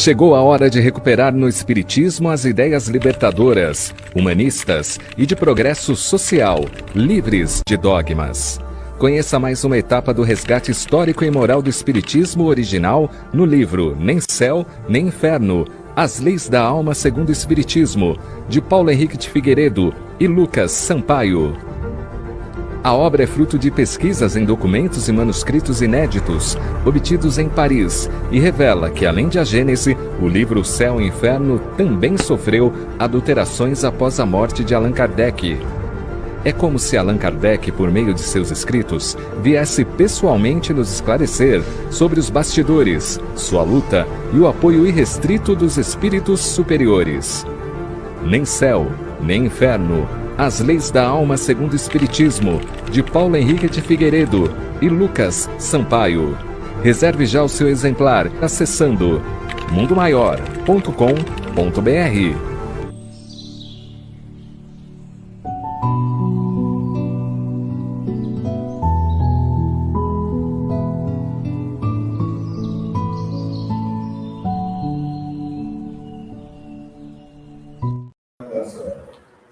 Chegou a hora de recuperar no Espiritismo as ideias libertadoras, humanistas e de progresso social, livres de dogmas. Conheça mais uma etapa do resgate histórico e moral do Espiritismo original no livro Nem Céu, Nem Inferno, As Leis da Alma segundo o Espiritismo, de Paulo Henrique de Figueiredo e Lucas Sampaio. A obra é fruto de pesquisas em documentos e manuscritos inéditos, obtidos em Paris, e revela que, além de a Gênese, o livro Céu e Inferno também sofreu adulterações após a morte de Allan Kardec. É como se Allan Kardec, por meio de seus escritos, viesse pessoalmente nos esclarecer sobre os bastidores, sua luta e o apoio irrestrito dos espíritos superiores. Nem Céu, Nem Inferno, As Leis da Alma segundo o Espiritismo, de Paulo Henrique de Figueiredo e Lucas Sampaio. Reserve já o seu exemplar acessando mundomaior.com.br.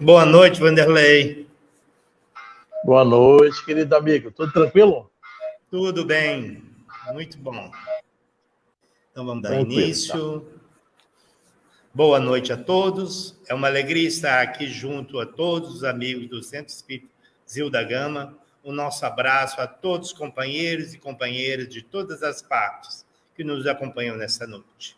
Boa noite, Vanderlei. Boa noite, querido amigo. Tudo tranquilo? Tudo bem, muito bom. Então vamos dar início. Tá. Boa noite a todos. É uma alegria estar aqui junto a todos os amigos do Centro Espírita Zil da Gama. O nosso abraço a todos os companheiros e companheiras de todas as partes que nos acompanham nessa noite.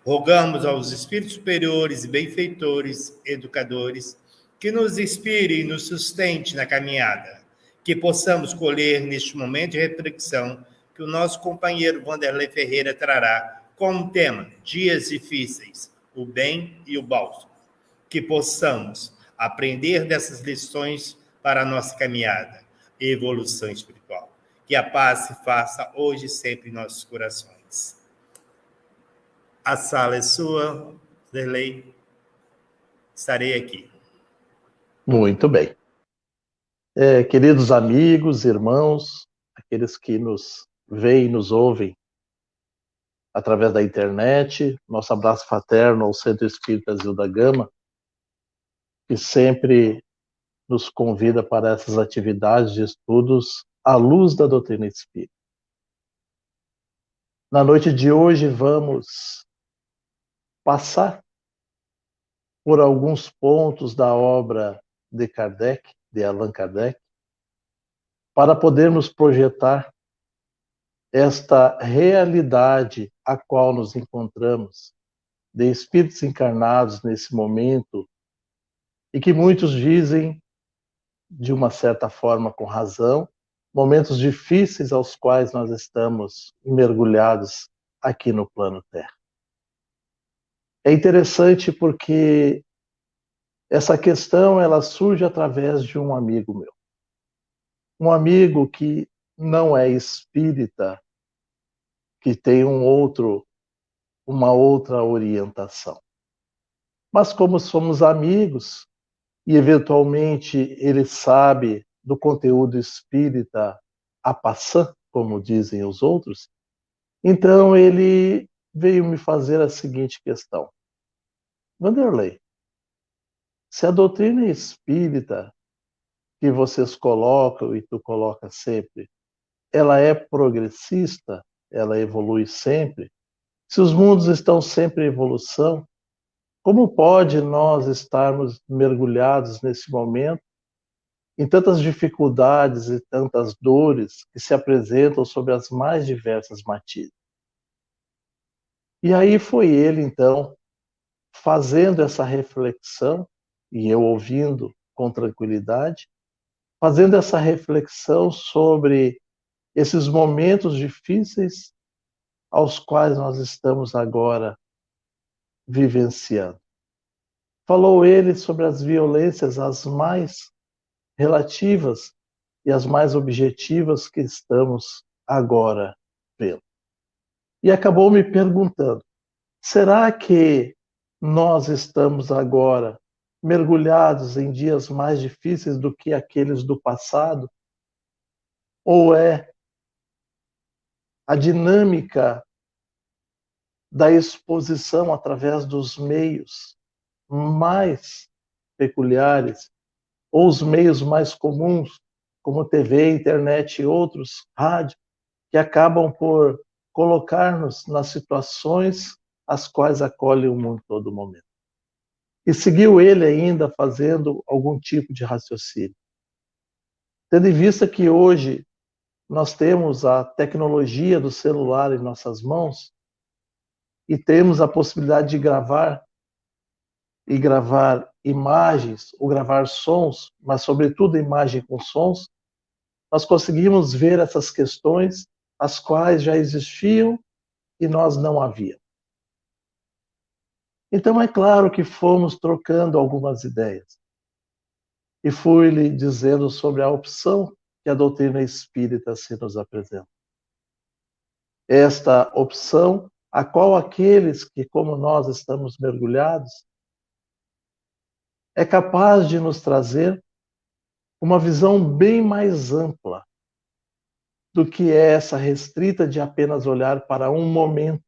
Rogamos aos espíritos superiores e benfeitores, educadores, que nos inspire e nos sustente na caminhada, que possamos colher neste momento de reflexão que o nosso companheiro Vanderlei Ferreira trará como tema Dias Difíceis, o Bem e o Bálsamo, que possamos aprender dessas lições para a nossa caminhada e evolução espiritual. Que a paz se faça hoje e sempre em nossos corações. A sala é sua, Vanderlei. Estarei aqui. Muito bem. Queridos amigos, irmãos, aqueles que nos veem e nos ouvem através da internet, nosso abraço fraterno ao Centro Espírita Zil da Gama, que sempre nos convida para essas atividades de estudos à luz da doutrina espírita. Na noite de hoje vamos passar por alguns pontos da obra de Kardec, de Allan Kardec, para podermos projetar esta realidade a qual nos encontramos, de espíritos encarnados nesse momento, e que muitos dizem, de uma certa forma com razão, momentos difíceis aos quais nós estamos mergulhados aqui no plano Terra. É interessante porque essa questão ela surge através de um amigo meu. Um amigo que não é espírita, que tem uma outra orientação. Mas como somos amigos, e eventualmente ele sabe do conteúdo espírita a passant, como dizem os outros, então ele veio me fazer a seguinte questão. Vanderlei, se a doutrina espírita que vocês colocam e tu coloca sempre, ela é progressista, ela evolui sempre, se os mundos estão sempre em evolução, como pode nós estarmos mergulhados nesse momento em tantas dificuldades e tantas dores que se apresentam sobre as mais diversas matizes? E aí foi ele, então, fazendo essa reflexão, e eu ouvindo com tranquilidade, fazendo essa reflexão sobre esses momentos difíceis aos quais nós estamos agora vivenciando. Falou ele sobre as violências as mais relativas e as mais objetivas que estamos agora vendo. E acabou me perguntando, será que nós estamos agora mergulhados em dias mais difíceis do que aqueles do passado? Ou é a dinâmica da exposição através dos meios mais peculiares, ou os meios mais comuns, como TV, internet e outros, rádio, que acabam por colocar-nos nas situações as quais acolhe o mundo todo momento. E seguiu ele ainda fazendo algum tipo de raciocínio. Tendo em vista que hoje nós temos a tecnologia do celular em nossas mãos e temos a possibilidade de gravar imagens ou gravar sons, mas sobretudo imagem com sons, nós conseguimos ver essas questões as quais já existiam e nós não havíamos. Então é claro que fomos trocando algumas ideias. E fui-lhe dizendo sobre a opção que a doutrina espírita se nos apresenta. Esta opção, a qual aqueles que, como nós, estamos mergulhados, é capaz de nos trazer uma visão bem mais ampla do que é essa restrita de apenas olhar para um momento,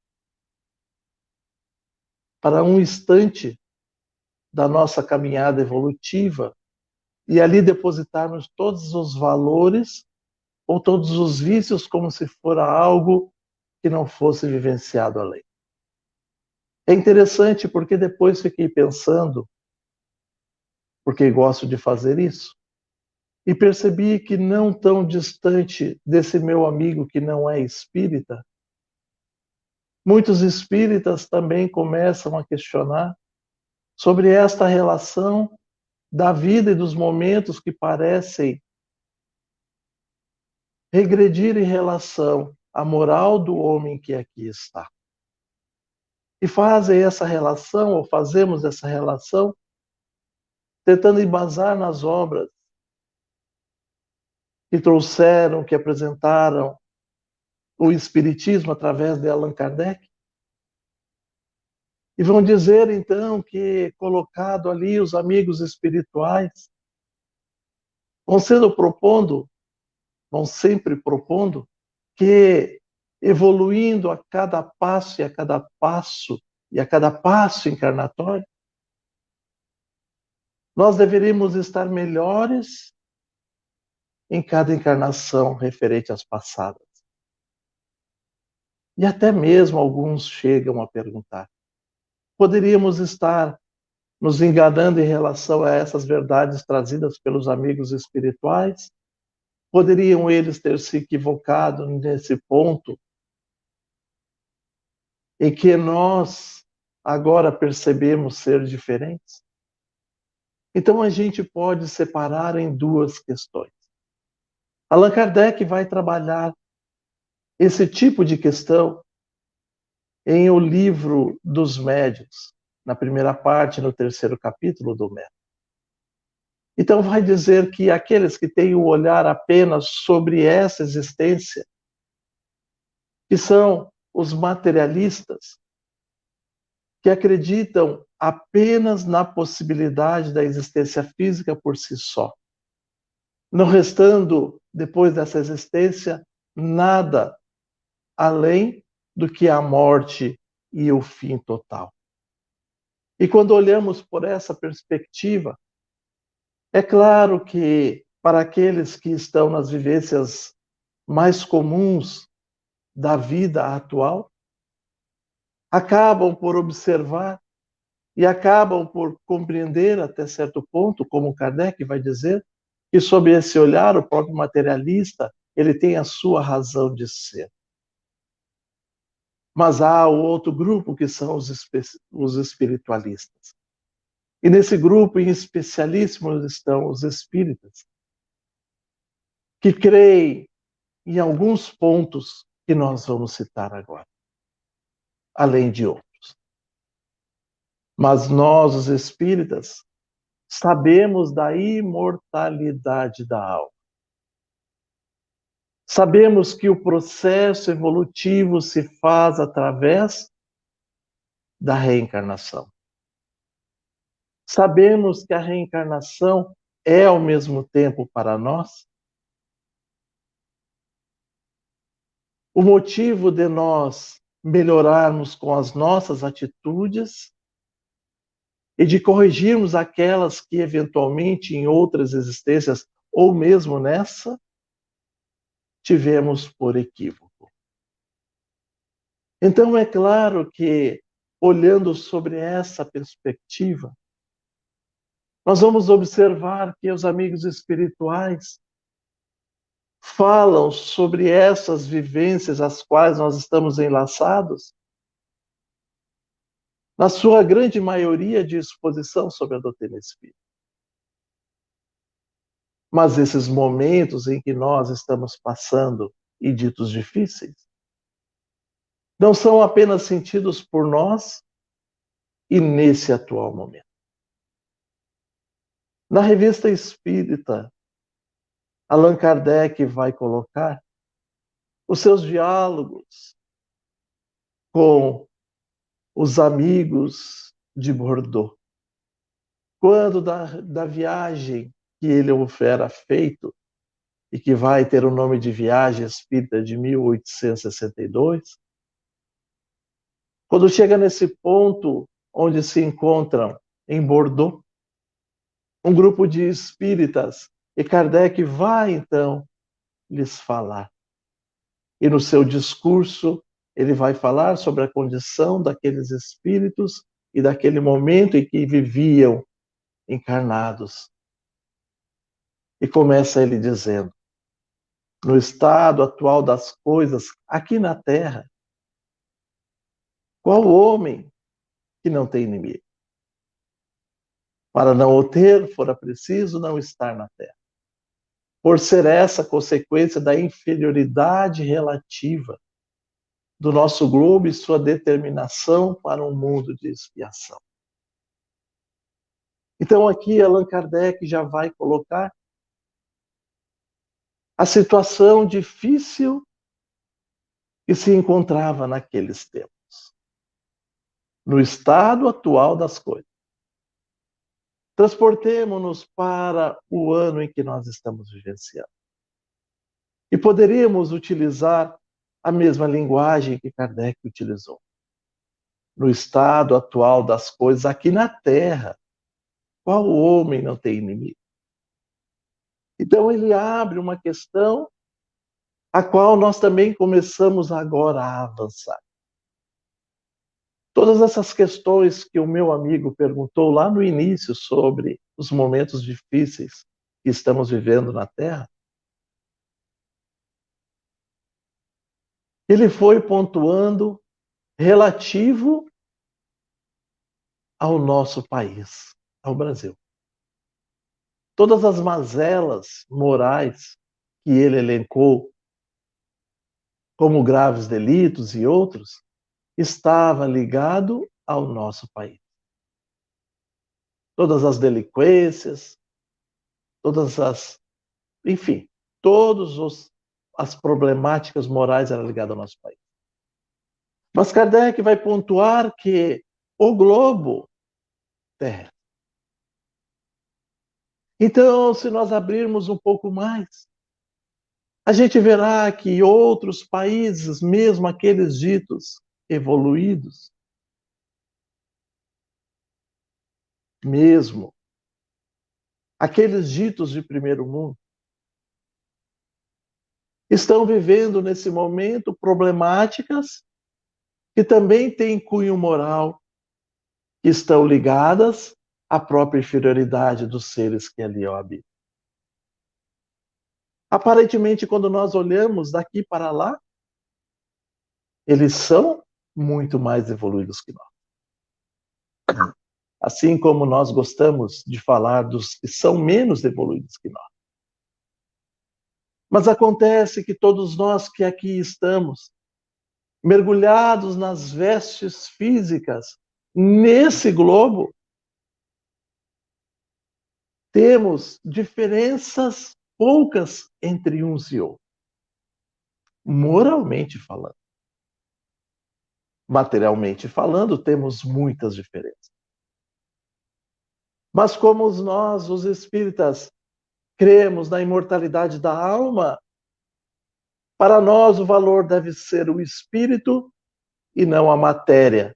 para um instante da nossa caminhada evolutiva e ali depositarmos todos os valores ou todos os vícios como se fora algo que não fosse vivenciado além. É interessante porque depois fiquei pensando, porque gosto de fazer isso, e percebi que não tão distante desse meu amigo que não é espírita, muitos espíritas também começam a questionar sobre esta relação da vida e dos momentos que parecem regredir em relação à moral do homem que aqui está. E fazem essa relação, ou fazemos essa relação, tentando embasar nas obras que trouxeram, que apresentaram o Espiritismo através de Allan Kardec. E vão dizer, então, que colocado ali os amigos espirituais, vão sempre propondo que, evoluindo a cada passo e a cada passo encarnatório, nós deveríamos estar melhores em cada encarnação referente às passadas. E até mesmo alguns chegam a perguntar: poderíamos estar nos enganando em relação a essas verdades trazidas pelos amigos espirituais? Poderiam eles ter se equivocado nesse ponto em que nós agora percebemos ser diferentes? Então a gente pode separar em duas questões. Allan Kardec vai trabalhar esse tipo de questão em O Livro dos Médiuns, na primeira parte, no 3º capítulo do Médiuns. Então vai dizer que aqueles que têm o olhar apenas sobre essa existência, que são os materialistas, que acreditam apenas na possibilidade da existência física por si só, não restando, depois dessa existência, nada além do que a morte e o fim total. E quando olhamos por essa perspectiva, é claro que para aqueles que estão nas vivências mais comuns da vida atual, acabam por observar e acabam por compreender até certo ponto, como Kardec vai dizer, que sob esse olhar o próprio materialista, ele tem a sua razão de ser. Mas há o outro grupo que são os espiritualistas. E nesse grupo em especialíssimo estão os espíritas, que creem em alguns pontos que nós vamos citar agora, além de outros. Mas nós, os espíritas, sabemos da imortalidade da alma. Sabemos que o processo evolutivo se faz através da reencarnação. Sabemos que a reencarnação é, ao mesmo tempo, para nós, o motivo de nós melhorarmos com as nossas atitudes e de corrigirmos aquelas que eventualmente em outras existências ou mesmo nessa tivemos por equívoco. Então é claro que, olhando sobre essa perspectiva, nós vamos observar que os amigos espirituais falam sobre essas vivências às quais nós estamos enlaçados, na sua grande maioria de exposição sobre a doutrina espírita. Mas esses momentos em que nós estamos passando e ditos difíceis, não são apenas sentidos por nós e nesse atual momento. Na Revista Espírita, Allan Kardec vai colocar os seus diálogos com os amigos de Bordeaux. Quando da viagem que ele houvera feito, e que vai ter o nome de Viagem Espírita de 1862, quando chega nesse ponto onde se encontram em Bordeaux, um grupo de espíritas, e Kardec vai então lhes falar. E no seu discurso, ele vai falar sobre a condição daqueles espíritos e daquele momento em que viviam encarnados. E começa ele dizendo: no estado atual das coisas, aqui na Terra, qual homem que não tem inimigo? Para não o ter, fora preciso não estar na Terra. Por ser essa consequência da inferioridade relativa do nosso globo e sua determinação para um mundo de expiação. Então aqui Allan Kardec já vai colocar a situação difícil que se encontrava naqueles tempos, no estado atual das coisas. Transportemo-nos para o ano em que nós estamos vivenciando. E poderíamos utilizar a mesma linguagem que Kardec utilizou. No estado atual das coisas, aqui na Terra, qual homem não tem inimigo? Então ele abre uma questão a qual nós também começamos agora a avançar. Todas essas questões que o meu amigo perguntou lá no início sobre os momentos difíceis que estamos vivendo na Terra, ele foi pontuando relativo ao nosso país, ao Brasil. Todas as mazelas morais que ele elencou como graves delitos e outros, estava ligado ao nosso país. Todas as delinquências, enfim, as problemáticas morais eram ligadas ao nosso país. Mas Kardec vai pontuar que o globo terrestre. Então, se nós abrirmos um pouco mais, a gente verá que outros países, mesmo aqueles ditos evoluídos, mesmo aqueles ditos de primeiro mundo, estão vivendo nesse momento problemáticas que também têm cunho moral, que estão ligadas à própria inferioridade dos seres que ali habitam. Aparentemente, quando nós olhamos daqui para lá, eles são muito mais evoluídos que nós. Assim como nós gostamos de falar dos que são menos evoluídos que nós. Mas acontece que todos nós que aqui estamos, mergulhados nas vestes físicas, nesse globo, temos diferenças poucas entre uns e outros. Moralmente falando. Materialmente falando, temos muitas diferenças. Mas como nós, os espíritas, cremos na imortalidade da alma, para nós o valor deve ser o espírito e não a matéria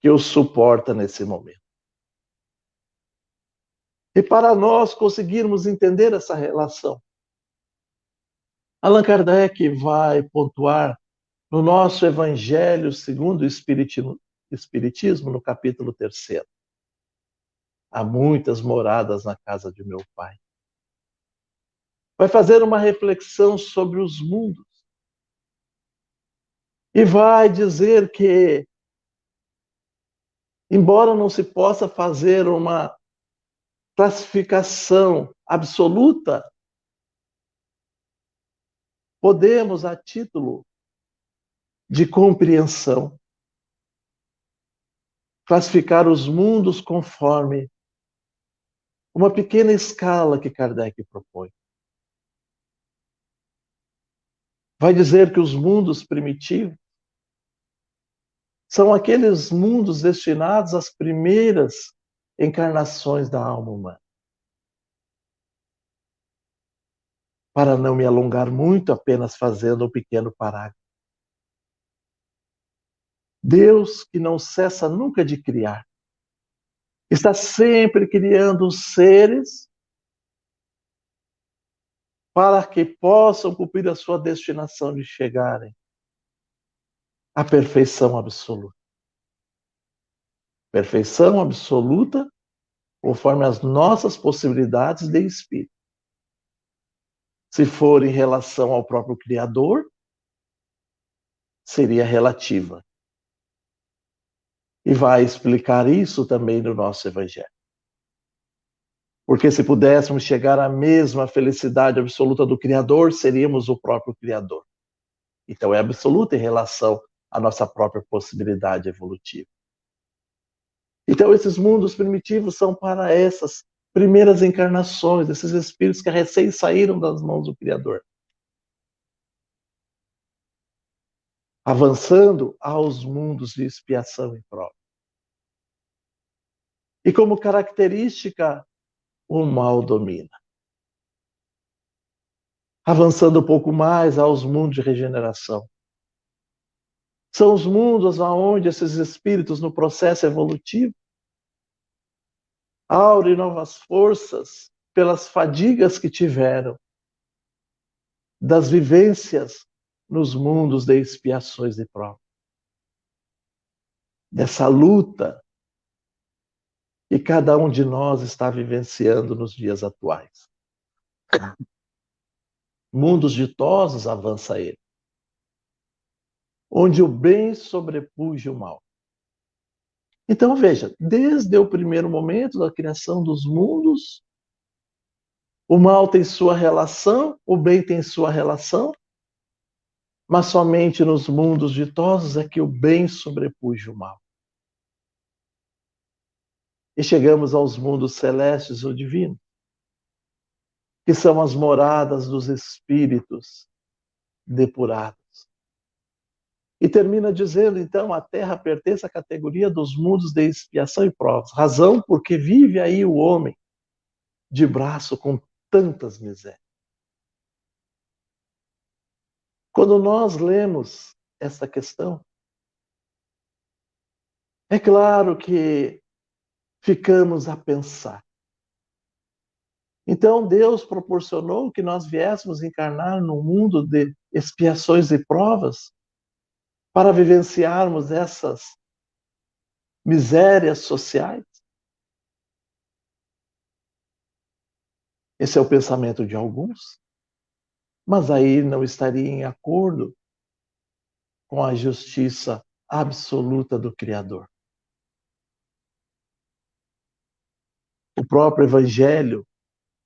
que o suporta nesse momento. E para nós conseguirmos entender essa relação, Allan Kardec vai pontuar no nosso Evangelho segundo o Espiritismo, no capítulo 3º. Há muitas moradas na casa de meu Pai. Vai fazer uma reflexão sobre os mundos. E vai dizer que, embora não se possa fazer uma classificação absoluta, podemos, a título de compreensão, classificar os mundos conforme uma pequena escala que Kardec propõe. Vai dizer que os mundos primitivos são aqueles mundos destinados às primeiras encarnações da alma humana. Para não me alongar muito, apenas fazendo um pequeno parágrafo. Deus, que não cessa nunca de criar, está sempre criando seres para que possam cumprir a sua destinação de chegarem à perfeição absoluta. Perfeição absoluta conforme as nossas possibilidades de espírito. Se for em relação ao próprio Criador, seria relativa. E vai explicar isso também no nosso Evangelho. Porque se pudéssemos chegar à mesma felicidade absoluta do Criador, seríamos o próprio Criador. Então é absoluta em relação à nossa própria possibilidade evolutiva. Então esses mundos primitivos são para essas primeiras encarnações, esses espíritos que recém saíram das mãos do Criador. Avançando aos mundos de expiação e prova. E como característica, o mal domina. Avançando um pouco mais aos mundos de regeneração. São os mundos onde esses espíritos, no processo evolutivo, aurem novas forças pelas fadigas que tiveram das vivências nos mundos de expiações e provas. Dessa luta que cada um de nós está vivenciando nos dias atuais. Mundos ditosos, avança ele, onde o bem sobrepuja o mal. Então veja, desde o primeiro momento da criação dos mundos, o mal tem sua relação, o bem tem sua relação, mas somente nos mundos ditosos é que o bem sobrepuja o mal. E chegamos aos mundos celestes ou divinos, que são as moradas dos espíritos depurados. E termina dizendo, então, a Terra pertence à categoria dos mundos de expiação e provas. Razão porque vive aí o homem de braço com tantas misérias. Quando nós lemos essa questão, é claro que ficamos a pensar. Então, Deus proporcionou que nós viéssemos encarnar num mundo de expiações e provas para vivenciarmos essas misérias sociais? Esse é o pensamento de alguns, mas aí não estaria em acordo com a justiça absoluta do Criador. O próprio Evangelho,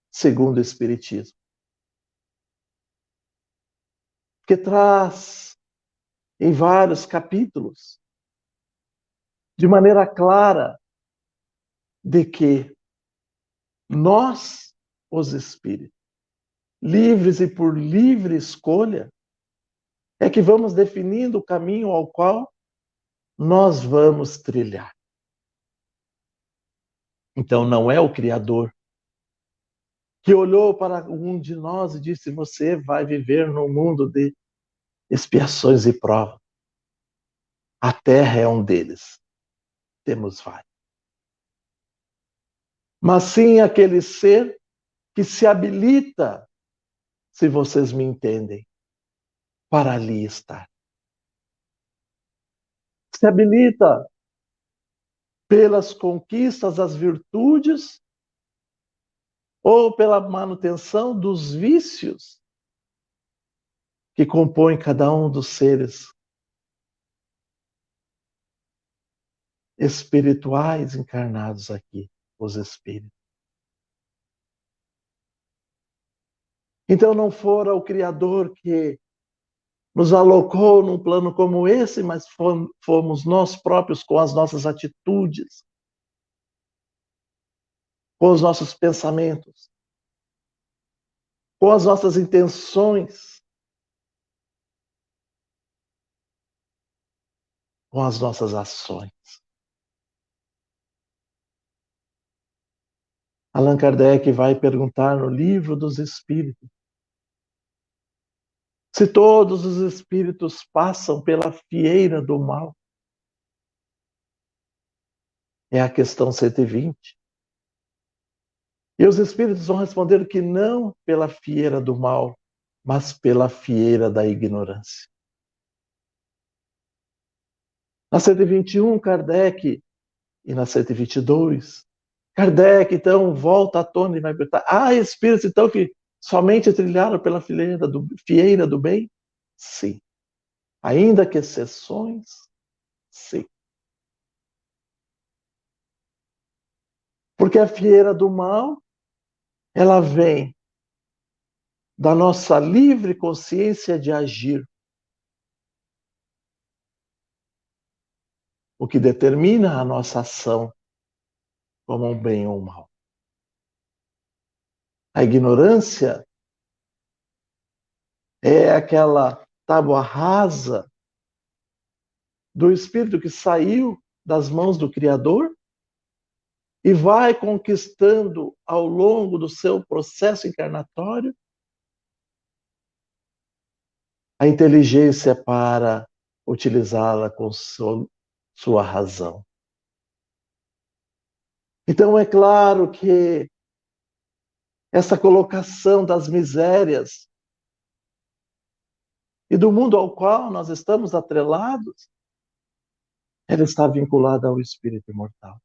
segundo o Espiritismo, que traz em vários capítulos, de maneira clara, de que nós, os espíritos, livres e por livre escolha, é que vamos definindo o caminho ao qual nós vamos trilhar. Então não é o Criador que olhou para um de nós e disse: você vai viver num mundo de expiações e provas. A Terra é um deles. Temos vários. Mas sim aquele ser que se habilita, se vocês me entendem, para ali estar. Se habilita pelas conquistas das virtudes ou pela manutenção dos vícios que compõem cada um dos seres espirituais encarnados aqui, os espíritos. Então não fora o Criador que nos alocou num plano como esse, mas fomos nós próprios com as nossas atitudes, com os nossos pensamentos, com as nossas intenções, com as nossas ações. Allan Kardec vai perguntar no Livro dos Espíritos se todos os espíritos passam pela fieira do mal. É a questão 120. E os espíritos vão responder que não pela fieira do mal, mas pela fieira da ignorância. Na 121, Kardec, e na 122, Kardec, então, volta à tona e vai perguntar: há espíritos, então, que somente trilharam pela fieira do bem? Sim. Ainda que exceções? Sim. Porque a fieira do mal, ela vem da nossa livre consciência de agir. O que determina a nossa ação como um bem ou um mal. A ignorância é aquela tábua rasa do espírito que saiu das mãos do Criador e vai conquistando ao longo do seu processo encarnatório a inteligência para utilizá-la com sua razão. Então é claro que essa colocação das misérias e do mundo ao qual nós estamos atrelados, ela está vinculada ao espírito imortal.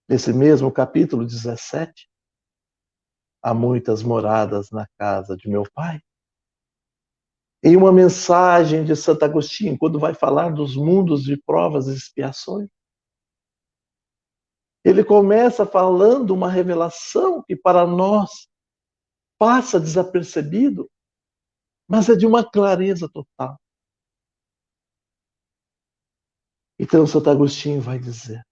Nesse mesmo capítulo 17, há muitas moradas na casa de meu pai. Em uma mensagem de Santo Agostinho, quando vai falar dos mundos de provas e expiações, ele começa falando uma revelação que para nós passa desapercebido, mas é de uma clareza total. Então Santo Agostinho vai dizer: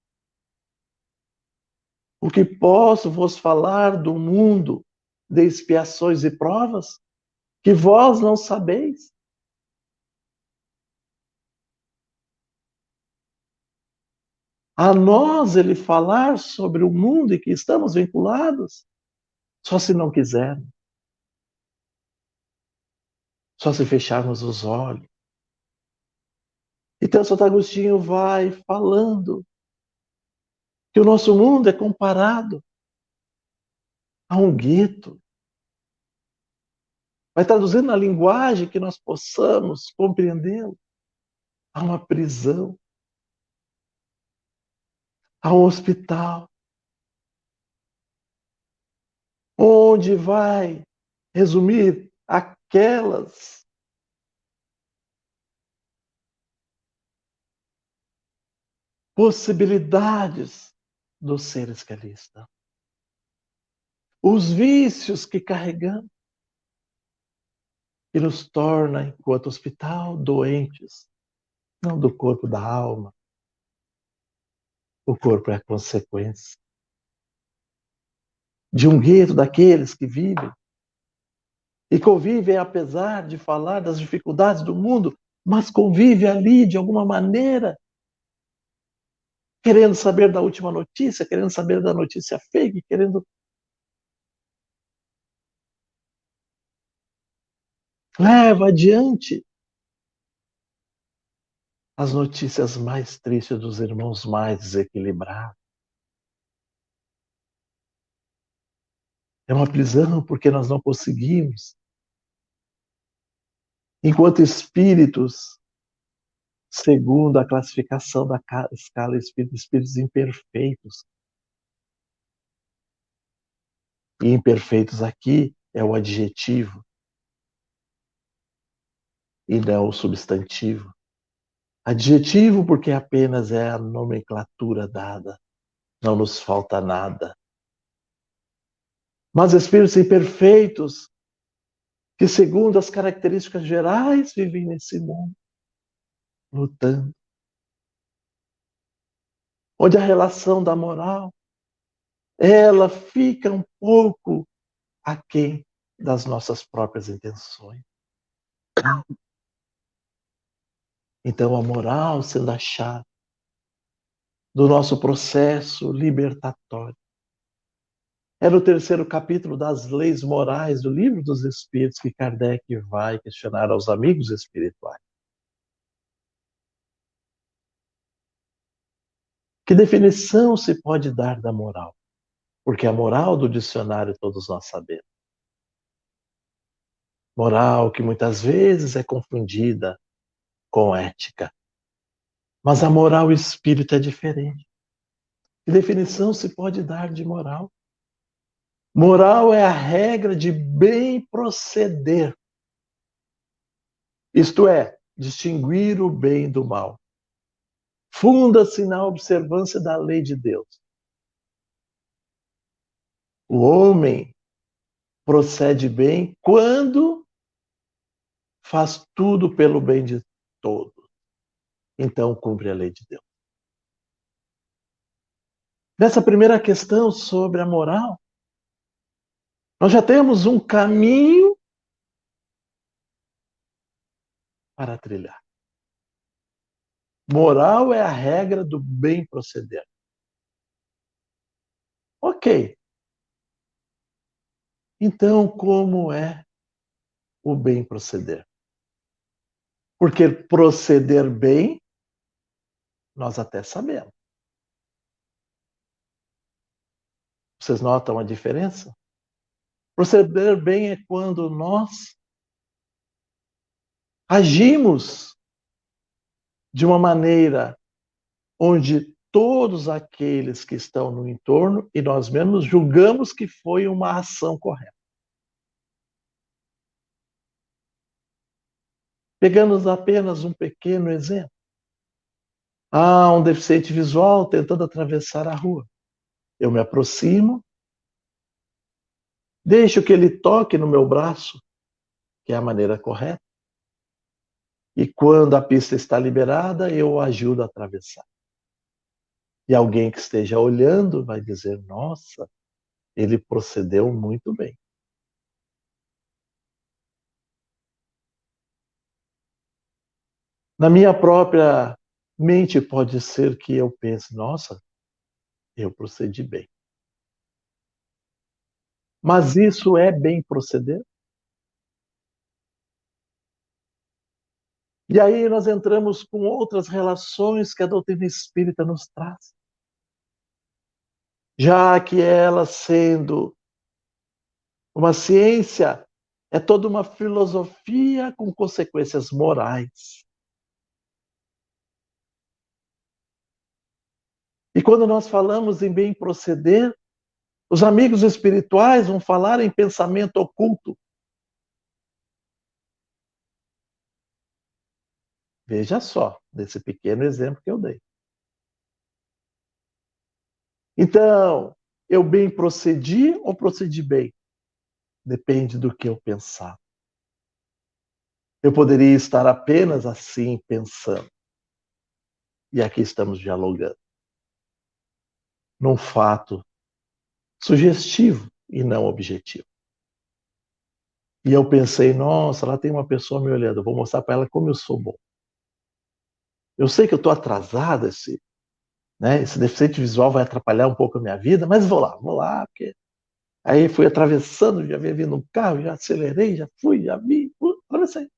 o que posso vos falar do mundo de expiações e provas que vós não sabeis? A nós ele falar sobre o mundo em que estamos vinculados, só se não quisermos. Só se fecharmos os olhos. Então, Santo Agostinho vai falando que o nosso mundo é comparado a um gueto. Vai traduzindo na linguagem que nós possamos compreendê-lo, a uma prisão, a um hospital, onde vai resumir aquelas possibilidades dos seres que ali estão. Os vícios que carregamos, que nos torna, enquanto hospital, doentes, não do corpo, da alma. O corpo é a consequência de um gueto daqueles que vivem e convivem, apesar de falar das dificuldades do mundo, mas convivem ali de alguma maneira, querendo saber da última notícia, querendo saber da notícia fake, querendo leva adiante as notícias mais tristes dos irmãos mais desequilibrados. É uma prisão porque nós não conseguimos, enquanto espíritos, segundo a classificação da escala espírita, espíritos imperfeitos. E imperfeitos aqui é o adjetivo e não o substantivo. Adjetivo porque apenas é a nomenclatura dada, não nos falta nada. Mas espíritos imperfeitos, que segundo as características gerais vivem nesse mundo, lutando. Onde a relação da moral, ela fica um pouco aquém das nossas próprias intenções. Então a moral sendo a chave do nosso processo libertatório. É no terceiro capítulo das leis morais do Livro dos Espíritos que Kardec vai questionar aos amigos espirituais. Que definição se pode dar da moral? Porque a moral do dicionário todos nós sabemos. Moral que muitas vezes é confundida com ética. Mas a moral espírita é diferente. Que definição se pode dar de moral? Moral é a regra de bem proceder. Isto é, distinguir o bem do mal. Funda-se na observância da lei de Deus. O homem procede bem quando faz tudo pelo bem de todos. Então cumpre a lei de Deus. Nessa primeira questão sobre a moral, nós já temos um caminho para trilhar. Moral é a regra do bem proceder. Ok. Então, como é o bem proceder? Porque proceder bem, nós até sabemos. Vocês notam a diferença? Proceder bem é quando nós agimos de uma maneira onde todos aqueles que estão no entorno e nós mesmos julgamos que foi uma ação correta. Pegamos apenas um pequeno exemplo. Um deficiente visual tentando atravessar a rua. Eu me aproximo, deixo que ele toque no meu braço, que é a maneira correta. E quando a pista está liberada, eu o ajudo a atravessar. E alguém que esteja olhando vai dizer, nossa, ele procedeu muito bem. Na minha própria mente pode ser que eu pense, nossa, eu procedi bem. Mas isso é bem proceder? E aí nós entramos com outras relações que a doutrina espírita nos traz. Já que ela sendo uma ciência, é toda uma filosofia com consequências morais. E quando nós falamos em bem proceder, os amigos espirituais vão falar em pensamento oculto. Veja só, nesse pequeno exemplo que eu dei. Então, eu bem procedi ou procedi bem? Depende do que eu pensar. Eu poderia estar apenas assim pensando. E aqui estamos dialogando. Num fato sugestivo e não objetivo. E eu pensei, nossa, lá tem uma pessoa me olhando, eu vou mostrar para ela como eu sou bom. Eu sei que eu estou atrasado, esse deficiente visual vai atrapalhar um pouco a minha vida, mas vou lá, porque... Aí fui atravessando, já havia vindo um carro, já acelerei, já fui, já vi, atravessei.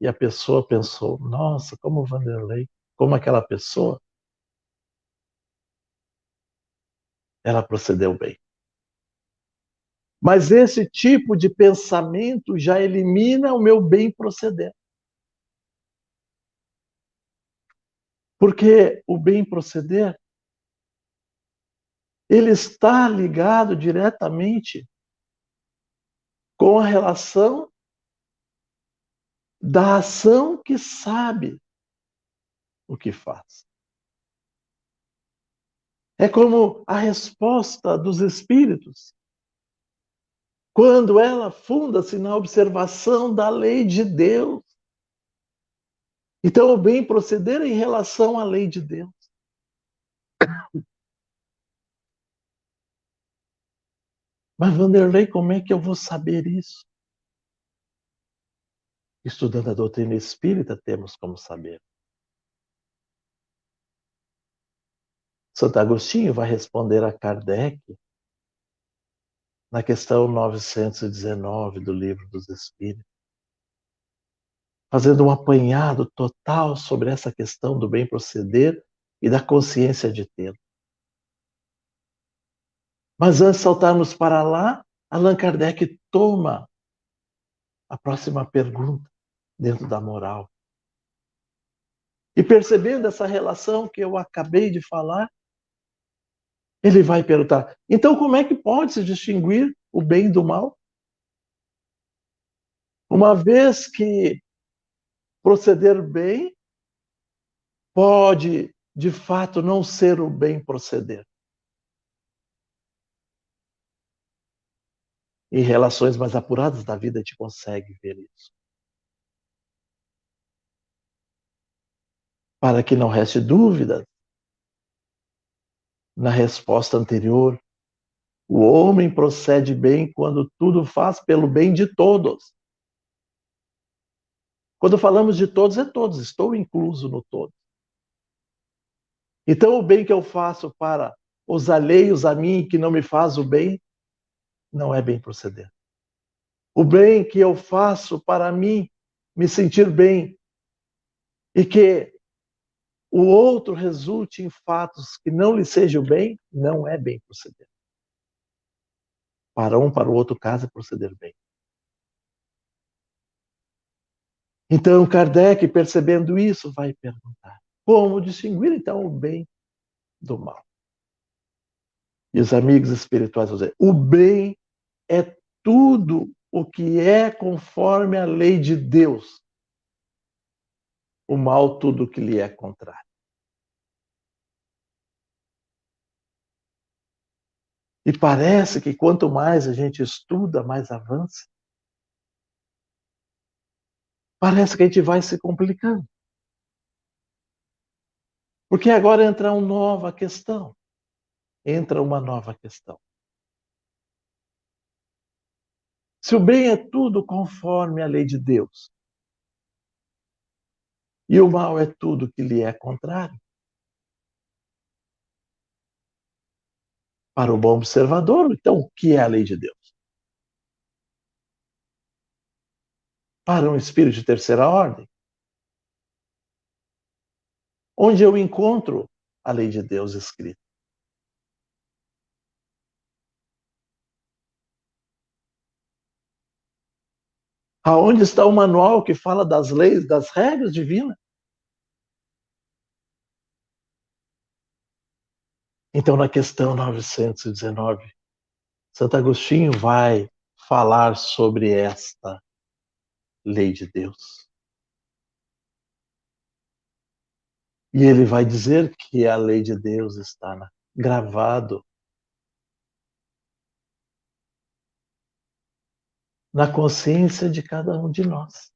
e a pessoa pensou, nossa, como o Vanderlei, como aquela pessoa, ela procedeu bem. Mas esse tipo de pensamento já elimina o meu bem proceder. Porque o bem proceder, ele está ligado diretamente com a relação da ação que sabe o que faz. É como a resposta dos espíritos, quando ela funda-se na observação da lei de Deus. Então, o bem proceder é em relação à lei de Deus. Mas, Vanderlei, como é que eu vou saber isso? Estudando a doutrina espírita, temos como saber. Santo Agostinho vai responder a Kardec na questão 919 do Livro dos Espíritos, fazendo um apanhado total sobre essa questão do bem proceder e da consciência de tê-lo. Mas antes de saltarmos para lá, Allan Kardec toma a próxima pergunta dentro da moral. E percebendo essa relação que eu acabei de falar, ele vai perguntar, então como é que pode se distinguir o bem do mal? Uma vez que proceder bem pode, de fato, não ser o bem proceder. Em relações mais apuradas da vida, a gente consegue ver isso. Para que não reste dúvida, na resposta anterior, o homem procede bem quando tudo faz pelo bem de todos. Quando falamos de todos, é todos, estou incluso no todo. Então, o bem que eu faço para os alheios a mim, que não me faz o bem, não é bem proceder. O bem que eu faço para mim me sentir bem e que o outro resulte em fatos que não lhe sejam bem, não é bem proceder. Para um, para o outro caso, é proceder bem. Então, Kardec, percebendo isso, vai perguntar: como distinguir, então, o bem do mal? E os amigos espirituais vão dizer: o bem é tudo o que é conforme a lei de Deus. O mal, tudo o que lhe é contrário. E parece que quanto mais a gente estuda, mais avança. Parece que a gente vai se complicando. Porque agora entra uma nova questão. Entra uma nova questão. Se o bem é tudo conforme a lei de Deus, e o mal é tudo que lhe é contrário, para o bom observador, então o que é a lei de Deus? Para um espírito de terceira ordem, onde eu encontro a lei de Deus escrita? Aonde está o manual que fala das leis, das regras divinas? Então, na questão 919, Santo Agostinho vai falar sobre esta lei de Deus. E ele vai dizer que a lei de Deus está gravado na consciência de cada um de nós.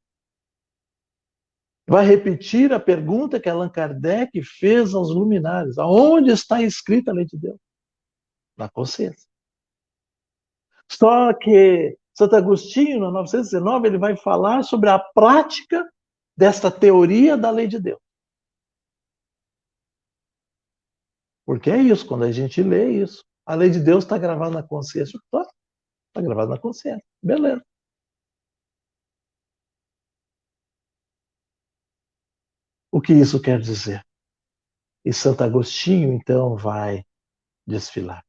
Vai repetir a pergunta que Allan Kardec fez aos luminares: aonde está escrita a lei de Deus? Na consciência. Só que Santo Agostinho, no 919, ele vai falar sobre a prática desta teoria da lei de Deus. Porque é isso, quando a gente lê isso, a lei de Deus está gravada na consciência. Está gravada na consciência. Beleza. O que isso quer dizer? E Santo Agostinho, então, vai desfilar.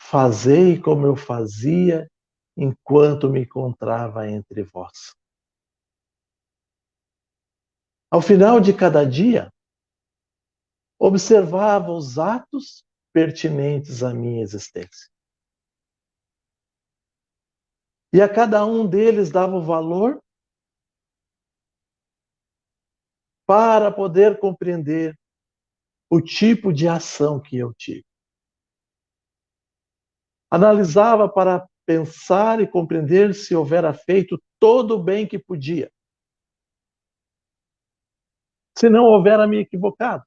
Fazei como eu fazia enquanto me encontrava entre vós. Ao final de cada dia, observava os atos pertinentes à minha existência. E a cada um deles dava o valor para poder compreender o tipo de ação que eu tive. Analisava para pensar e compreender se houvera feito todo o bem que podia. Se não houvera me equivocado.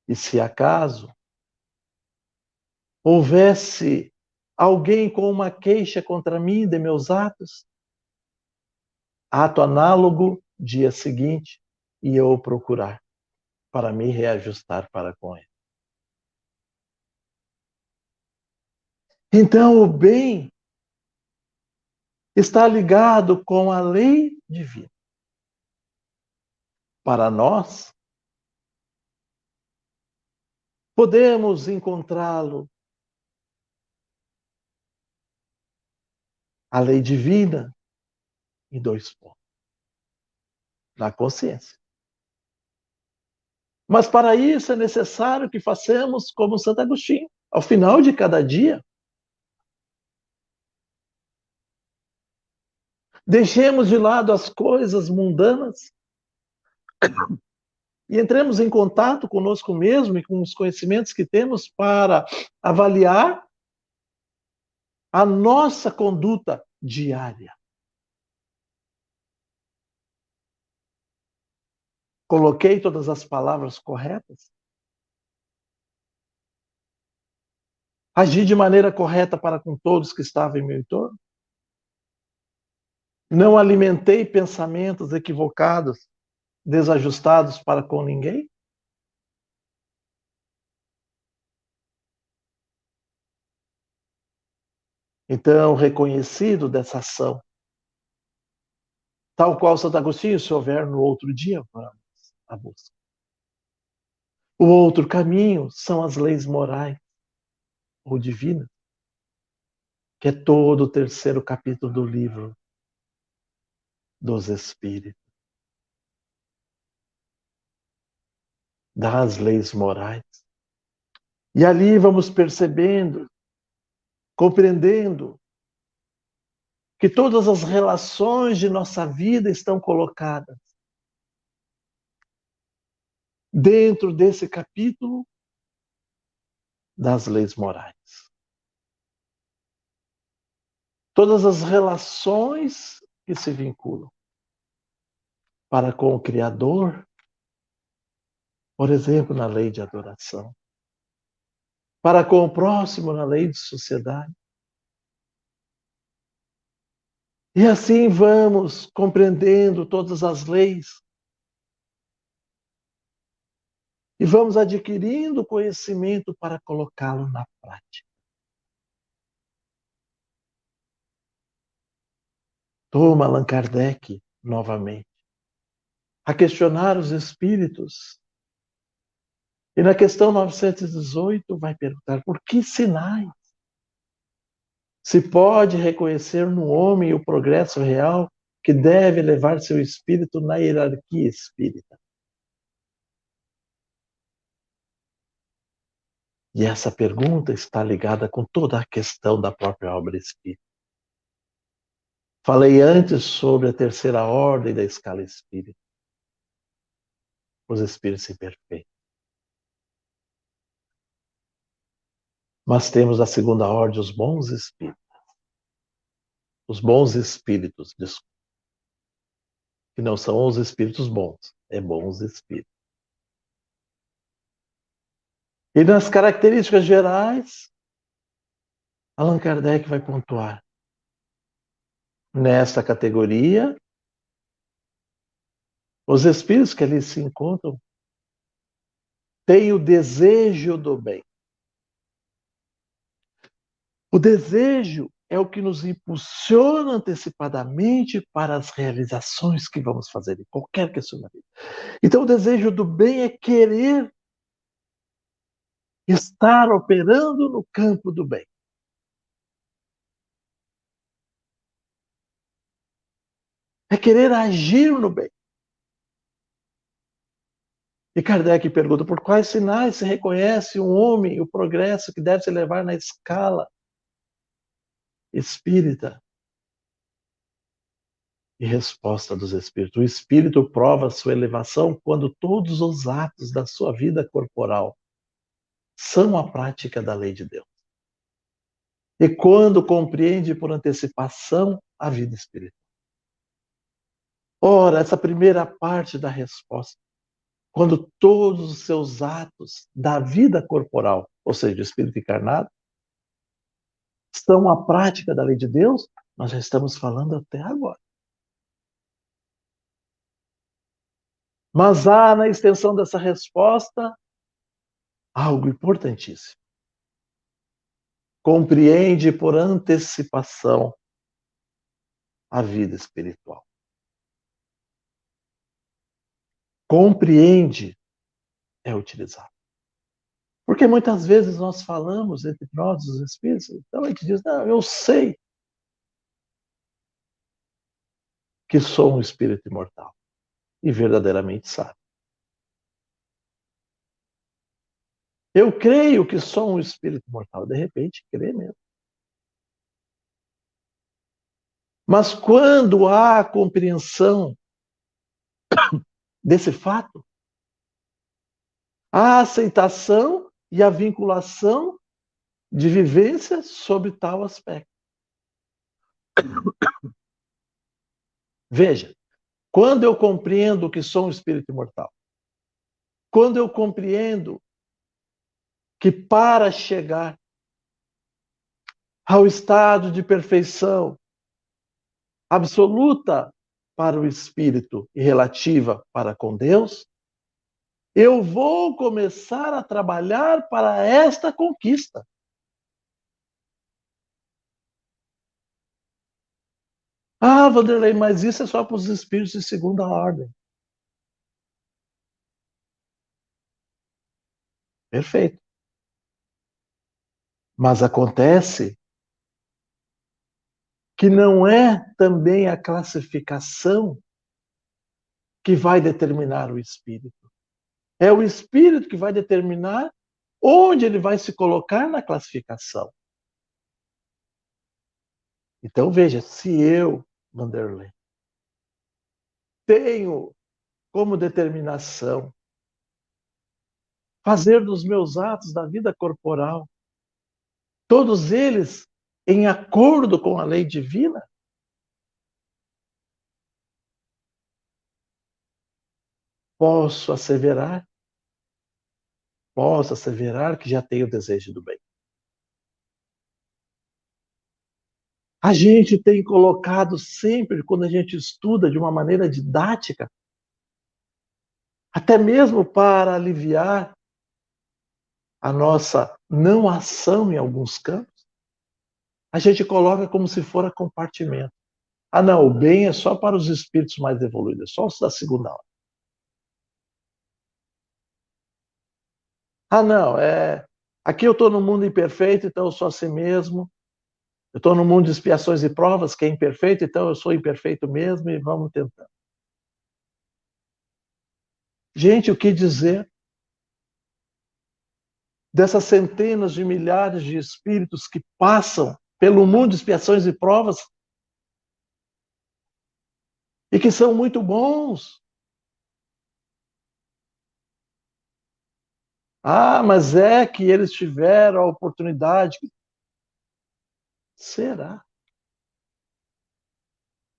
E se acaso houvesse alguém com uma queixa contra mim de meus atos, ato análogo, dia seguinte, e eu o procurar para me reajustar para com ele. Então, o bem está ligado com a lei divina. Para nós, podemos encontrá-lo, a lei divina, em 2 pontos. Na consciência. Mas para isso é necessário que façamos como Santo Agostinho. Ao final de cada dia, deixemos de lado as coisas mundanas e entremos em contato conosco mesmo e com os conhecimentos que temos para avaliar a nossa conduta diária. Coloquei todas as palavras corretas? Agi de maneira correta para com todos que estavam em meu entorno? Não alimentei pensamentos equivocados, desajustados para com ninguém? Então, reconhecido dessa ação, tal qual Santo Agostinho, se houver no outro dia, vamos à busca. O outro caminho são as leis morais ou divinas, que é todo o 3º capítulo do livro dos Espíritos. Das leis morais. E ali vamos percebendo, compreendendo, que todas as relações de nossa vida estão colocadas dentro desse capítulo das leis morais. Todas as relações que se vinculam para com o Criador, por exemplo, na lei de adoração, para com o próximo na lei de sociedade. E assim vamos compreendendo todas as leis e vamos adquirindo conhecimento para colocá-lo na prática. Toma Allan Kardec novamente a questionar os espíritos. E na questão 918 vai perguntar: por que sinais se pode reconhecer no homem o progresso real que deve levar seu espírito na hierarquia espírita? E essa pergunta está ligada com toda a questão da própria obra espírita. Falei antes sobre a 3ª ordem da escala espírita. Os espíritos imperfeitos. Mas temos a 2ª ordem, os bons espíritos. Os bons espíritos, desculpa. Que não são os espíritos bons, é bons espíritos. E nas características gerais, Allan Kardec vai pontuar. Nesta categoria, os espíritos que ali se encontram têm o desejo do bem. O desejo é o que nos impulsiona antecipadamente para as realizações que vamos fazer em qualquer questão da vida. Então, o desejo do bem é querer estar operando no campo do bem. É querer agir no bem. E Kardec pergunta, por quais sinais se reconhece um homem, o progresso que deve se levar na escala espírita? E resposta dos espíritos. O espírito prova sua elevação quando todos os atos da sua vida corporal são a prática da lei de Deus. E quando compreende por antecipação a vida espiritual. Ora, essa primeira parte da resposta, quando todos os seus atos da vida corporal, ou seja, o espírito encarnado, são a prática da lei de Deus, nós já estamos falando até agora. Mas há na extensão dessa resposta algo importantíssimo. Compreende por antecipação a vida espiritual. Compreende é utilizado. Porque muitas vezes nós falamos entre nós, os espíritos, então a gente diz, não, eu sei que sou um espírito imortal. E verdadeiramente sabe. Eu creio que sou um espírito imortal. De repente, crê mesmo. Mas quando há a compreensão desse fato, a aceitação e a vinculação de vivência sobre tal aspecto. Veja, quando eu compreendo que sou um espírito imortal, quando eu compreendo que para chegar ao estado de perfeição absoluta para o espírito e relativa para com Deus, eu vou começar a trabalhar para esta conquista. Ah, Vanderlei, mas isso é só para os espíritos de segunda ordem. Perfeito. Mas acontece que não é também a classificação que vai determinar o espírito. É o espírito que vai determinar onde ele vai se colocar na classificação. Então, veja, se eu, Vanderlei, tenho como determinação fazer dos meus atos da vida corporal, todos eles em acordo com a lei divina, posso asseverar que já tenho o desejo do bem. A gente tem colocado sempre, quando a gente estuda de uma maneira didática, até mesmo para aliviar a nossa não ação em alguns campos, a gente coloca como se for a compartimento. Ah, não, o bem é só para os espíritos mais evoluídos, só os da segunda hora. Ah, não, aqui eu estou no mundo imperfeito, então eu sou assim mesmo. Eu estou no mundo de expiações e provas, que é imperfeito, então eu sou imperfeito mesmo e vamos tentando. Gente, o que dizer dessas centenas de milhares de espíritos que passam pelo mundo de expiações e provas e que são muito bons? Ah, mas é que eles tiveram a oportunidade. Será?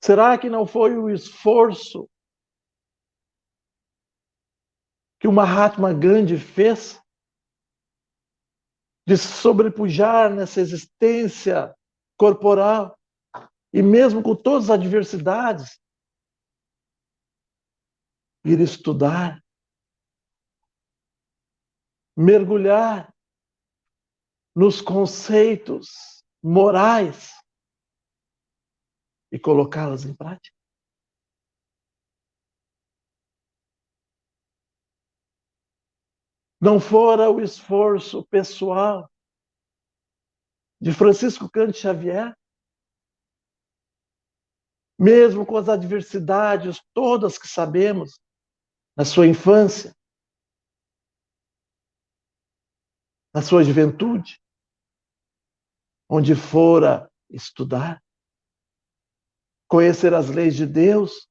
Será que não foi o esforço que o Mahatma Gandhi fez de sobrepujar nessa existência corporal e mesmo com todas as adversidades, ir estudar, mergulhar nos conceitos morais e colocá-las em prática? Não fora o esforço pessoal de Francisco Cândido Xavier, mesmo com as adversidades todas que sabemos na sua infância, na sua juventude, onde fora estudar, conhecer as leis de Deus,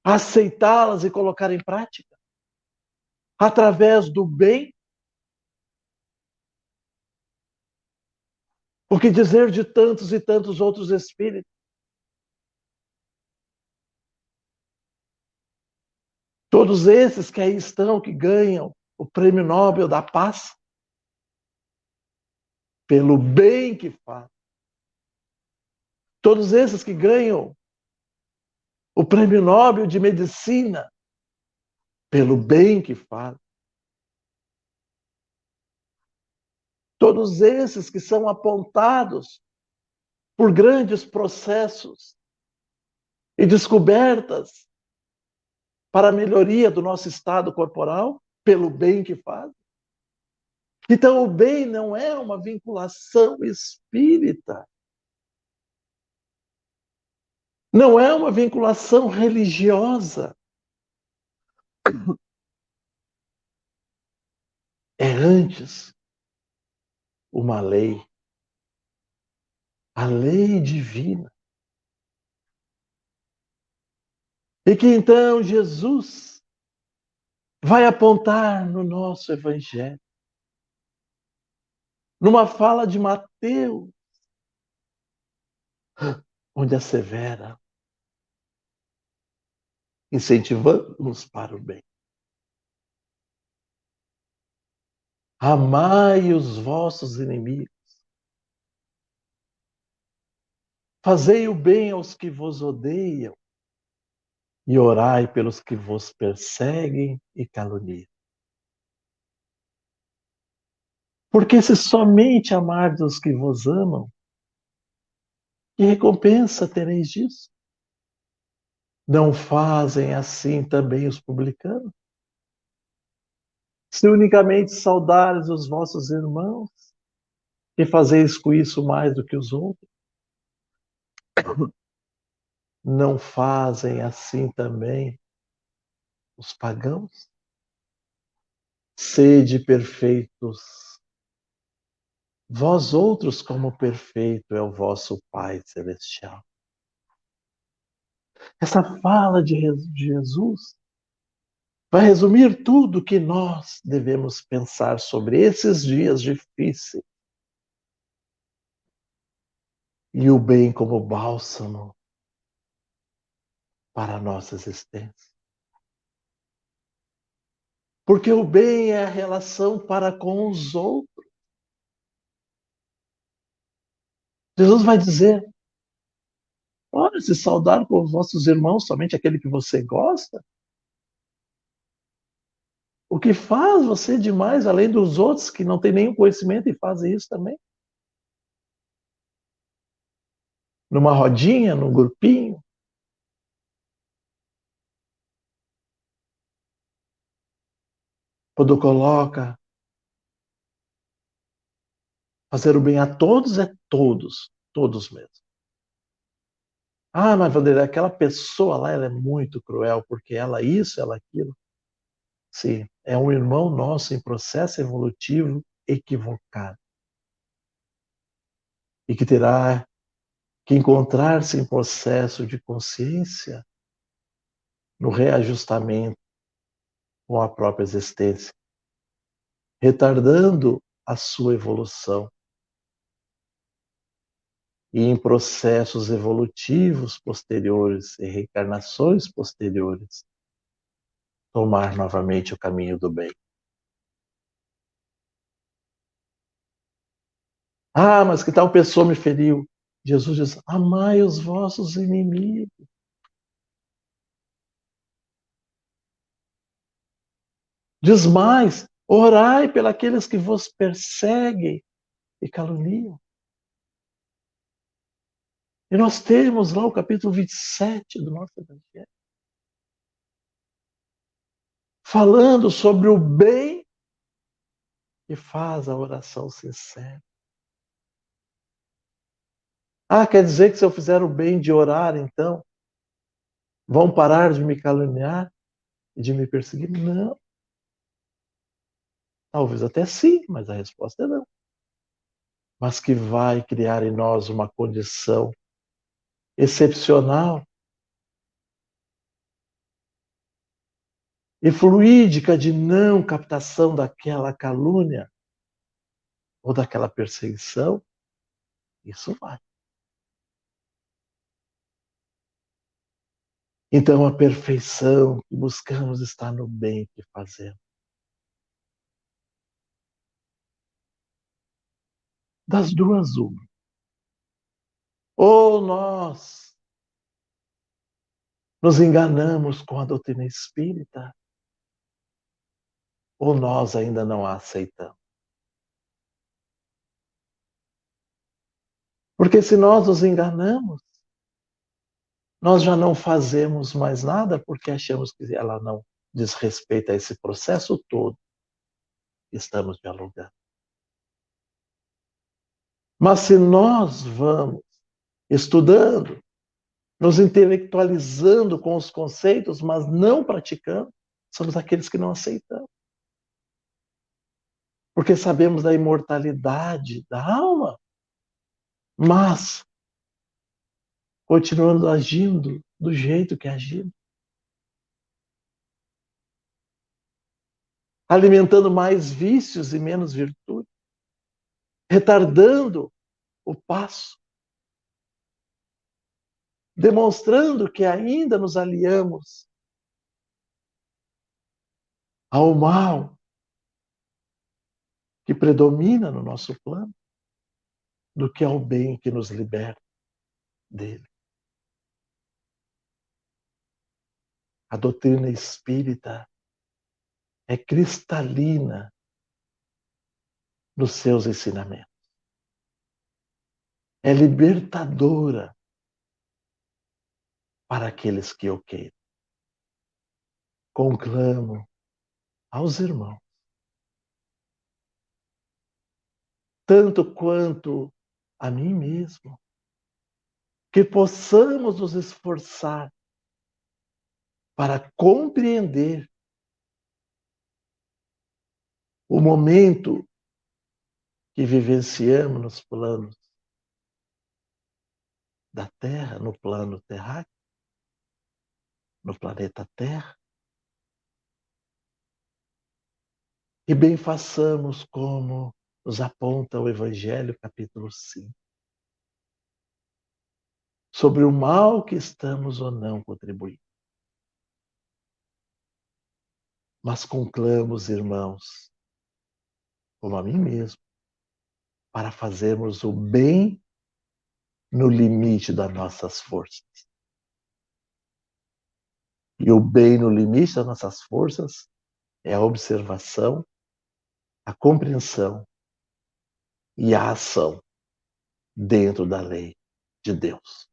aceitá-las e colocar em prática, através do bem. O que dizer de tantos e tantos outros espíritos? Todos esses que aí estão, que ganham o Prêmio Nobel da Paz, pelo bem que fazem. Todos esses que ganham o Prêmio Nobel de Medicina, pelo bem que fazem. Todos esses que são apontados por grandes processos e descobertas para a melhoria do nosso estado corporal, pelo bem que fazem. Então, o bem não é uma vinculação espírita. Não é uma vinculação religiosa. É antes uma lei. A lei divina. E que então Jesus vai apontar no nosso Evangelho, numa fala de Mateus, onde assevera, incentivando-nos para o bem. Amai os vossos inimigos. Fazei o bem aos que vos odeiam e orai pelos que vos perseguem e caluniam. Porque se somente amardes os que vos amam, que recompensa tereis disso? Não fazem assim também os publicanos? Se unicamente saudares os vossos irmãos, que fazeis com isso mais do que os outros? Não fazem assim também os pagãos? Sede perfeitos, vós outros como perfeito é o vosso Pai Celestial. Essa fala de Jesus vai resumir tudo que nós devemos pensar sobre esses dias difíceis. E o bem como bálsamo para a nossa existência. Porque o bem é a relação para com os outros. Jesus vai dizer, olha, se saudar com os vossos irmãos, somente aquele que você gosta, o que faz você demais, além dos outros que não têm nenhum conhecimento e fazem isso também? Numa rodinha, num grupinho. Quando coloca fazer o bem a todos é todos, todos mesmo. Ah, mas Vanderlei, aquela pessoa lá, ela é muito cruel, porque ela isso, ela aquilo. Sim, é um irmão nosso em processo evolutivo equivocado. E que terá que encontrar-se em processo de consciência no reajustamento com a própria existência, retardando a sua evolução. E em processos evolutivos posteriores e reencarnações posteriores, tomar novamente o caminho do bem. Ah, mas que tal pessoa me feriu? Jesus diz, amai os vossos inimigos. Diz mais, orai pelos que vos perseguem e caluniam. E nós temos lá o capítulo 27 do nosso Evangelho, falando sobre o bem que faz a oração sincera. Ah, quer dizer que se eu fizer o bem de orar, então, vão parar de me caluniar e de me perseguir? Não. Talvez até sim, mas a resposta é não. Mas que vai criar em nós uma condição excepcional e fluídica de não captação daquela calúnia ou daquela perseguição, isso vai. Então a perfeição que buscamos está no bem que fazemos. Das duas, uma. Ou nós nos enganamos com a doutrina espírita, ou nós ainda não a aceitamos. Porque se nós nos enganamos, nós já não fazemos mais nada porque achamos que ela não diz respeito a esse processo todo que estamos dialogando. Mas se nós vamos estudando, nos intelectualizando com os conceitos, mas não praticando, somos aqueles que não aceitamos. Porque sabemos da imortalidade da alma, mas continuando agindo do jeito que agimos. Alimentando mais vícios e menos virtude. Retardando o passo. Demonstrando que ainda nos aliamos ao mal que predomina no nosso plano, do que ao bem que nos liberta dele. A doutrina espírita é cristalina nos seus ensinamentos. É libertadora para aqueles que o queiram. Conclamo aos irmãos, tanto quanto a mim mesmo, que possamos nos esforçar para compreender o momento que vivenciamos nos planos da Terra, no plano terráqueo, no planeta Terra, e bem façamos como nos aponta o Evangelho, capítulo 5, sobre o mal que estamos ou não contribuindo. Mas conclamo os irmãos, como a mim mesmo, para fazermos o bem no limite das nossas forças. E o bem no limite das nossas forças é a observação, a compreensão e a ação dentro da lei de Deus.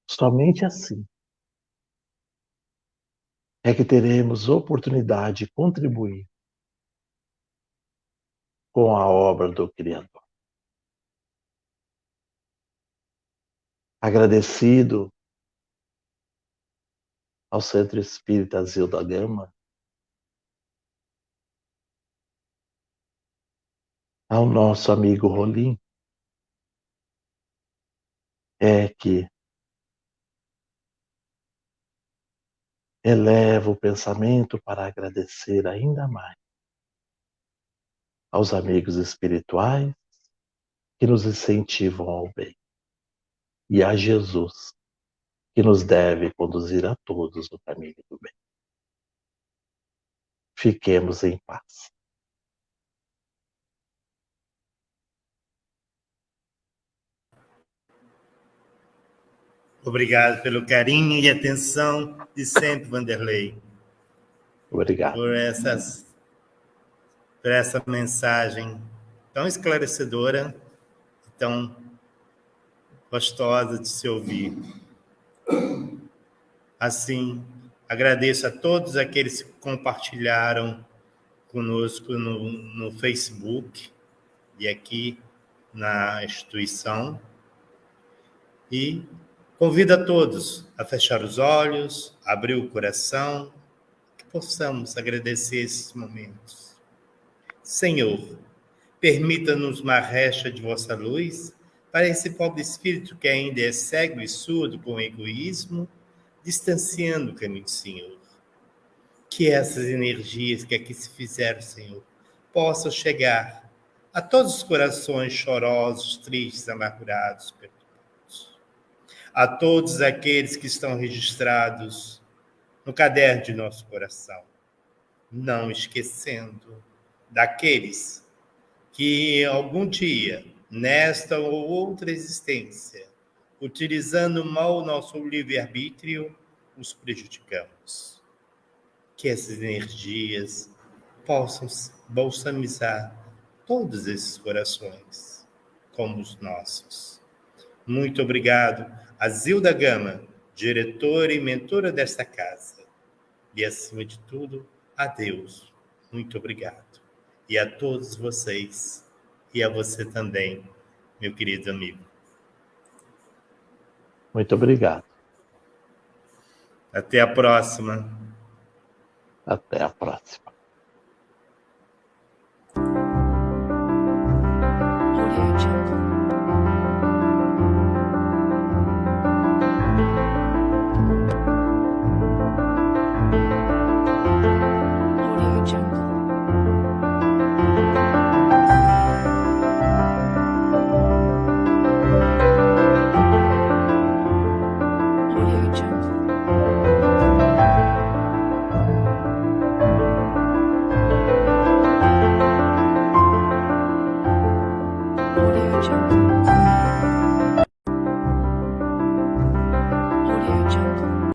Somente assim é que teremos oportunidade de contribuir com a obra do Criador. Agradecido ao Centro Espírita Zilda Gama, ao nosso amigo Rolim, é que eleva o pensamento para agradecer ainda mais aos amigos espirituais que nos incentivam ao bem e a Jesus, que nos deve conduzir a todos no caminho do bem. Fiquemos em paz. Obrigado pelo carinho e atenção de sempre, Vanderlei. Obrigado. Por essa mensagem tão esclarecedora, tão gostosa de se ouvir. Assim, agradeço a todos aqueles que compartilharam conosco no Facebook e aqui na instituição. E convido a todos a fechar os olhos, abrir o coração, que possamos agradecer esses momentos. Senhor, permita-nos uma recha de vossa luz para esse pobre espírito que ainda é cego e surdo com egoísmo, distanciando o caminho do Senhor. Que essas energias que aqui se fizeram, Senhor, possam chegar a todos os corações chorosos, tristes, amargurados, perturbados. A todos aqueles que estão registrados no caderno de nosso coração, não esquecendo daqueles que algum dia, nesta ou outra existência, utilizando mal o nosso livre-arbítrio, os prejudicamos. Que essas energias possam balsamizar todos esses corações, como os nossos. Muito obrigado a Zilda Gama, diretora e mentora desta casa. E, acima de tudo, a Deus. Muito obrigado. E a todos vocês, e a você também, meu querido amigo. Muito obrigado. Até a próxima. Até a próxima. Audio Jungle. Audio Jungle. Audio Jungle. Audio Jungle.